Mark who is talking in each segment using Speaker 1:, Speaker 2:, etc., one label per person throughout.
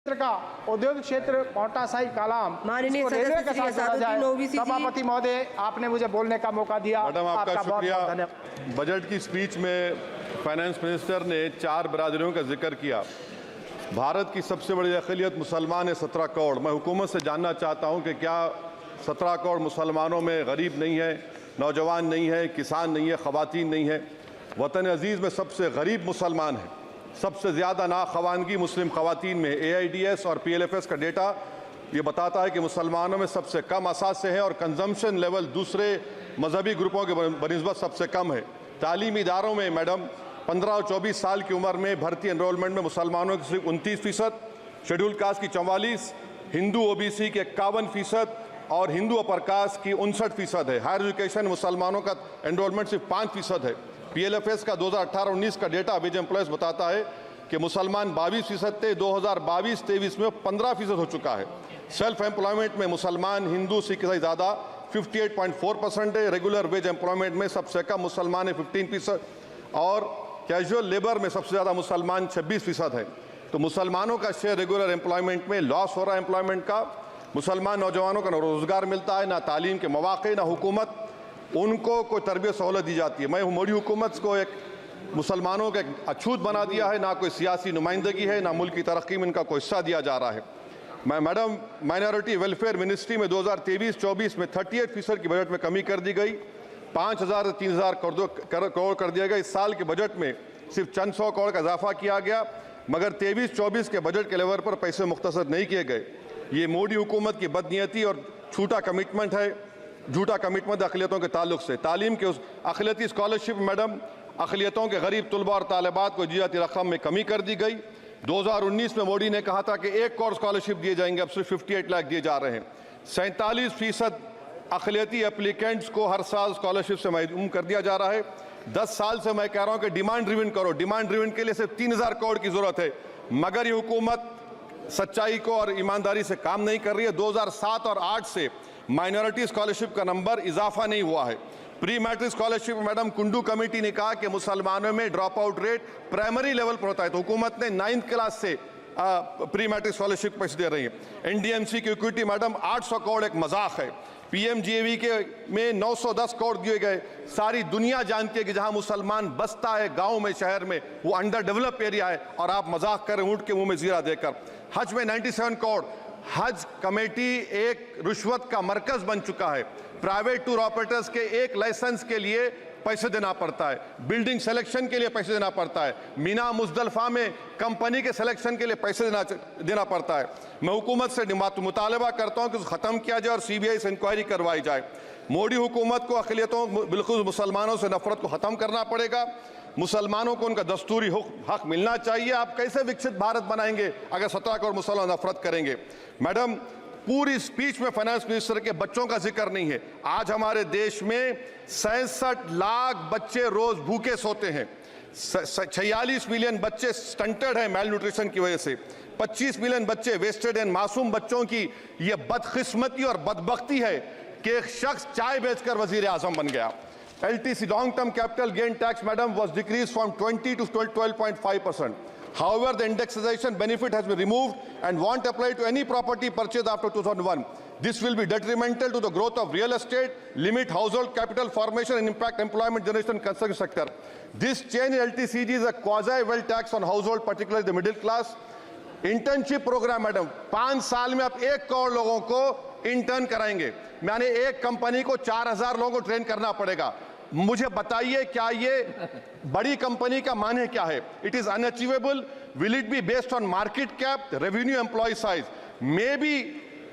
Speaker 1: का औद्योगिक क्षेत्र मोटा साई कालाम
Speaker 2: माननीय
Speaker 1: रेलवे के साथ जोड़ा जाए। सभापति महोदय, आपने मुझे बोलने का मौका दिया।
Speaker 3: मैडम, आपका शुक्रिया।
Speaker 1: धन्यवाद।
Speaker 3: बजट की स्पीच में फाइनेंस मिनिस्टर ने 4 बिरादरियों का जिक्र किया। भारत की सबसे बड़ी अक़लियत मुसलमान है, 17 करोड़। मैं हुकूमत से जानना चाहता हूं कि क्या 17 करोड़ मुसलमानों में गरीब नहीं है, नौजवान नहीं है, किसान नहीं है, ख़वातीन नहीं है? वतन अजीज़ में सबसे गरीब मुसलमान है, सबसे ज़्यादा नाखवानगी मुस्लिम ख़वातीन में। AIDS और PLFS का डेटा ये बताता है कि मुसलमानों में सबसे कम असासे हैं और कंजम्पशन लेवल दूसरे मजहबी ग्रुपों के बनिस्बत सबसे कम है। तालीमी इदारों में मैडम 15 और 24 साल की उम्र में भर्ती एनरोलमेंट में मुसलमानों की सिर्फ 29%, शेड्यूल कास्ट की 44%, हिंदू OBC के 51% और हिंदू अपर कास्ट की 59% है। हायर एजुकेशन मुसलमानों का एनरोलमेंट सिर्फ 5% है। PLFS का 2018-19 का डेटा वेज एम्प्लॉयज बताता है कि मुसलमान 22% थे, 2022-23 में 15% हो चुका है। सेल्फ एम्प्लॉयमेंट में मुसलमान हिंदू सिख से ज़्यादा 58.4% है। रेगुलर वेज एम्प्लॉयमेंट में सबसे कम मुसलमान है 15% और कैजुअल लेबर में सबसे ज़्यादा मुसलमान 26% है। तो मुसलमानों का शेयर रेगुलर एम्प्लॉयमेंट में लॉस हो रहा है एम्प्लॉयमेंट का। मुसलमान नौजवानों का ना रोज़गार मिलता है, ना तालीम के मौक़े, ना हुकूमत उनको कोई तरबियत सहूलत दी जाती है। मैं मोदी हुकूमत को एक मुसलमानों का अछूत बना दिया है, ना कोई सियासी नुमाइंदगी है, ना मुल्क की तरक्की में इनका कोई हिस्सा दिया जा रहा है। मैं मैडम माइनॉरिटी वेलफेयर मिनिस्ट्री में 2023-24 में 38% की बजट में कमी कर दी गई, 5,000 से 3,000 करोड़ कर दिया गया। इस साल के बजट में सिर्फ चंद 100 करोड़ का इजाफा किया गया, मगर 23-24 के बजट के लेवल पर पैसे मुख्तसर नहीं किए गए। ये मोदी हुकूमत की बदनीयती और झूठा कमिटमेंट है, झूठा कमिटमेंट अक़लियतों के ताल्लुक से। तालीम के उस अक़लियती स्कॉलरशिप मैडम अक़लियतों के गरीब तलबा और तालिबात को जियाती रकम में कमी कर दी गई। 2019 में मोदी ने कहा था कि 1 करोड़ स्कॉलरशिप दिए जाएंगे, अब सिर्फ 58 लाख दिए जा रहे हैं। 47% अक़लियती एप्लीकेंट्स को हर साल स्कॉलरशिप से महरूम कर दिया जा रहा है। 10 साल से मैं कह रहा हूँ कि डिमांड ड्रिवन करो। डिमांड ड्रिवन के लिए सिर्फ 3,000 करोड़ की ज़रूरत है, मगर ये हुकूमत सच्चाई को और ईमानदारी से काम नहीं कर रही है। 2007 और 8 से माइनॉरिटी स्कॉलरशिप का नंबर इजाफा नहीं हुआ है। Pre matric scholarship madam Kundu committee ने कहा कि मुसलमानों में drop out rate primary level पर होता है, तो हुकूमत ने 9th क्लास से प्री मैट्रिक स्कॉलरशिप पैसे दे रही है। NDMC की इक्विटी मैडम 800 करोड़ एक मजाक है। PMGAV के में 910 करोड़ दिए गए। सारी दुनिया जानती है कि जहां मुसलमान बसता है गांव में, शहर में, वो अंडर डेवलप एरिया है और आप मजाक करें ऊँट के मुंह में जीरा देकर। हज में 97 करोड़। हज कमेटी एक रुश्वत का मरकज बन चुका है। प्राइवेट टूर ऑपरेटर्स के एक लाइसेंस के लिए पैसे देना पड़ता है, बिल्डिंग सिलेक्शन के लिए पैसे देना पड़ता है, मीना मुजदलफा में कंपनी के सिलेक्शन के लिए पैसे देना पड़ता है। मैं हुकूमत से मुतालबा करता हूं कि ख़त्म किया जाए और CBI से इंक्वायरी करवाई जाए। मोदी हुकूमत को अक़लियतों बिल्कुल मुसलमानों से नफरत को ख़त्म करना पड़ेगा। मुसलमानों को उनका दस्तूरी हक मिलना चाहिए। आप कैसे विकसित भारत बनाएंगे अगर 17 करोड़ मुसलमान नफरत करेंगे? मैडम, पूरी स्पीच में फाइनेंस मिनिस्टर के बच्चों का जिक्र नहीं है। आज हमारे देश में 66 लाख बच्चे रोज भूखे सोते हैं। 46 मिलियन बच्चे स्टंटेड हैं मेल न्यूट्रिशन की वजह से। 25 मिलियन बच्चे वेस्टेड हैं। मासूम बच्चों की यह बदकिस्मती और बदबख्ती है कि एक शख्स चाय बेचकर वजीर आजम बन गया। LTC long term capital gain tax madam was decreased from 20 to 12.5%. However, the indexation benefit has been removed and won't apply to any property purchased after 2001. This will be detrimental to the growth of real estate, limit household capital formation and impact employment generation in construction sector. This change in LTCG is a quasi-wealth tax on household, particularly the middle class. Internship program madam 5 साल में आप 1 करोड़ लोगों को intern कराएंगे, यानी एक company को 4,000 लोगों को ट्रेन करना पड़ेगा। मुझे बताइए क्या ये बड़ी कंपनी का माने क्या है? It is unachievable. Will it be based on market cap, revenue, employ size? May be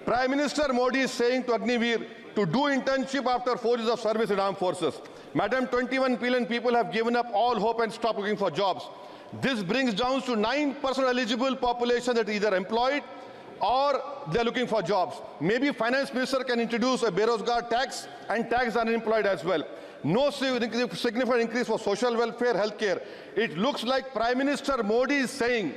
Speaker 3: prime minister Modi is saying to Agniveer to do internship after 4 years of service in armed forces. Madam, 21 billion people have given up all hope and stopped looking for jobs. This brings down to 9% eligible population that is either employed or they are looking for jobs. Maybe finance minister can introduce a Berozgar tax and tax unemployed as well. No significant increase for social welfare, healthcare. It looks like Prime Minister Modi is saying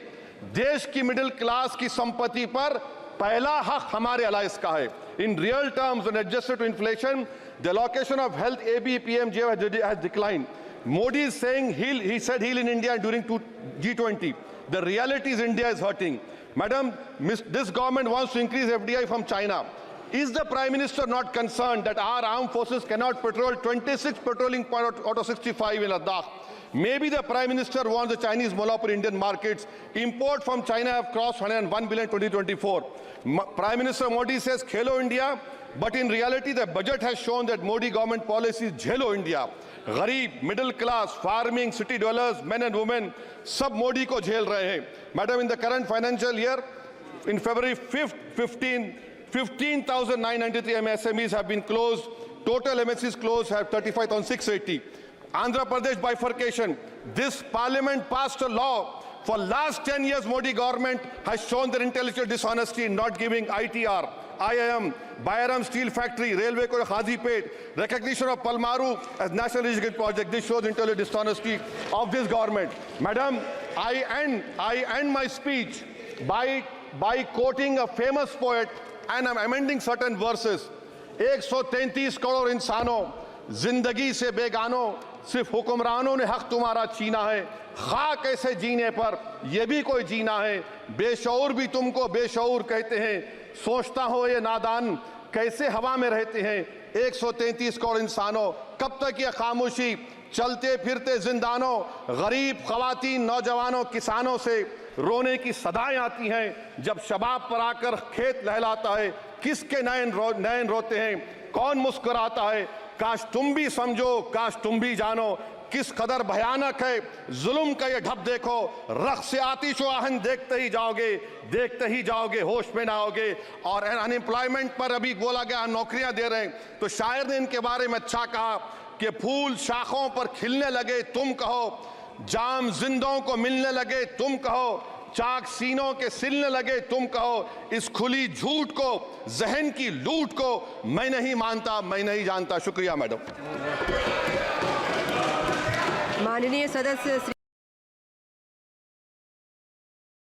Speaker 3: देश की middle class की संपत्ति पर पहला हक हमारे alliance का है। In real terms, when adjusted to inflation, the allocation of health ABPMJ has declined. Modi is saying he said heal in India during G20. The reality is India is hurting. Madam, this government wants to increase FDI from China. Is the Prime Minister not concerned that our armed forces cannot patrol 26 patrolling points out of 65 in Ladakh? Maybe the Prime Minister wants the Chinese monopoly Indian markets. Import from China have crossed 101 billion in 2024. Prime Minister Modi says Khelo India, but in reality the budget has shown that Modi government policy is Jhelo India. गरीब, middle class, farming, city dwellers, men and women, सब मोदी को झेल रहे हैं. Madam, in the current financial year, in February 5th, 15,993 MSMEs have been closed. Total MSCs closed have 35,680. Andhra Pradesh bifurcation. This parliament passed a law. For last 10 years, Modi government has shown their intellectual dishonesty in not giving ITR, IIM, Bayaram Steel Factory, Railway Corridor Khadipet, recognition of Palmaru as National Irrigation Project. This shows intellectual dishonesty of this government. Madam, I end my speech by quoting a famous poet, and I'm amending certain verses. 133 crore इंसानों, जिंदगी से बेगानों, सिर्फ हुक्मरानों ने हक तुम्हारा छीना है. खाक ऐसे जीने पर ये भी कोई जीना है. बेशऊर भी तुमको बेशऊर कहते हैं. सोचता हो ये नादान कैसे हवा में रहते हैं. 133 करोड़ इंसानों, कब तक ये खामोशी? चलते फिरते जिंदानों, गरीब खवातीन, नौजवानों, किसानों से रोने की सदाएं आती हैं. जब शबाब पर आकर खेत लहलाता है, किसके नयन रोते हैं? कौन मुस्कुराता है? काश तुम भी समझो, काश तुम भी जानो किस कदर भयानक है जुल्म का ये ढब. देखो रख से आतिश आहन देखते ही जाओगे, होश में ना आओगे. और अनएम्प्लॉयमेंट पर अभी बोला गया नौकरियां दे रहे हैं, तो शायर ने इनके बारे में अच्छा कहा कि फूल शाखों पर खिलने लगे तुम कहो, जाम जिंदों को मिलने लगे तुम कहो, चाक सीनों के सिलने लगे तुम कहो. इस खुली झूठ को, जहन की लूट को मैं नहीं मानता, मैं नहीं जानता. शुक्रिया मैडम.
Speaker 2: माननीय सदस्य श्री